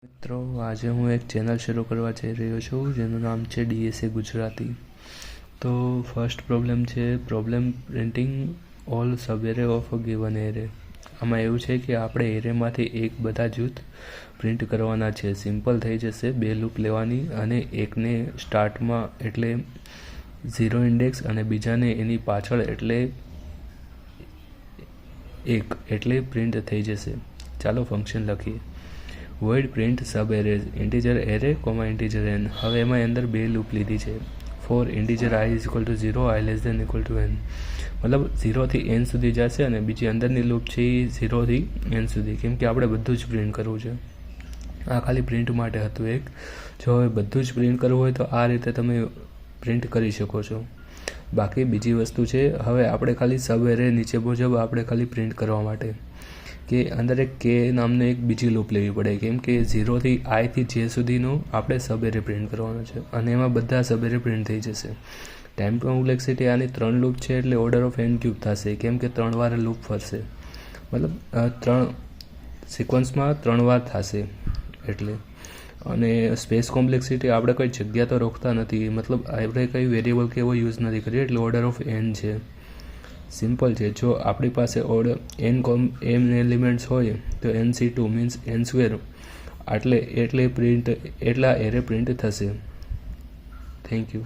મિત્રો, આજે હું એક ચેનલ શરૂ કરવા જઈ રહ્યો છું જેનું નામ છે DSA ગુજરાતી. તો ફર્સ્ટ પ્રોબ્લેમ છે problem printing all sub array of a given array. આમાં એવું છે કે આપણે એરેમાંથી એક બધા જૂથ પ્રિન્ટ કરવાના છે. સિમ્પલ થઈ જશે, 2 લૂપ લેવાની અને એકને સ્ટાર્ટમાં એટલે 0 ઇન્ડેક્સ અને બીજાને એની પાછળ એટલે 1 એટલે પ્રિન્ટ થઈ જશે. ચાલો ફંક્શન લખીએ. void print sub arrays integer array integer n. હવે એમાં અંદર 2 લૂપ લીધી છે. for integer I is equal to 0, I less than equal to n. મતલબ 0 થી n સુધી જશે અને બીજી અંદરની લૂપ છે 0 થી n સુધી, કેમ કે આપણે બધું જ પ્રિન્ટ કરવું છે. આ ખાલી પ્રિન્ટ માટે હતું એક. જો હવે બધું જ પ્રિન્ટ કરવું હોય તો આ રીતે તમે પ્રિન્ટ કરી શકો છો. બાકી બીજી વસ્તુ છે, હવે આપણે ખાલી સબ એરે નીચે મુજબ આપણે ખાલી પ્રિન્ટ કરવા માટે કે અંદર એક કે નામની એક બીજી લૂપ લેવી પડે, કેમ કે 0 થી I થી j સુધીનો આપણે સબ એરે પ્રિન્ટ કરવાનો છે અને એમાં બધા સબ એરે પ્રિન્ટ થઈ જશે. ટાઈમ કોમ્પ્લેક્સિટી આની 3 લૂપ છે એટલે ઓર્ડર ઓફ n ક્યુબ થશે, કેમ કે 3 વાર લૂપ ફરશે. મતલબ 3 સિક્વન્સમાં 3 વાર થશે એટલે. અને સ્પેસ કોમ્પ્લેક્સિટી આપણે કોઈ જગ્યા તો રોકતા નથી, મતલબ આપણે કંઈ વેરિયેબલ કે એવો યુઝ નથી કરીએ એટલે ઓર્ડર ઓફ n છે. સિમ્પલ છે. જો આપણી પાસે ઓર્ડર n એલિમેન્ટ્સ હોય તો nc2 મીન્સ n સ્ક્વેર એટલે પ્રિન્ટ એટલા એરે પ્રિન્ટ થશે. Thank you.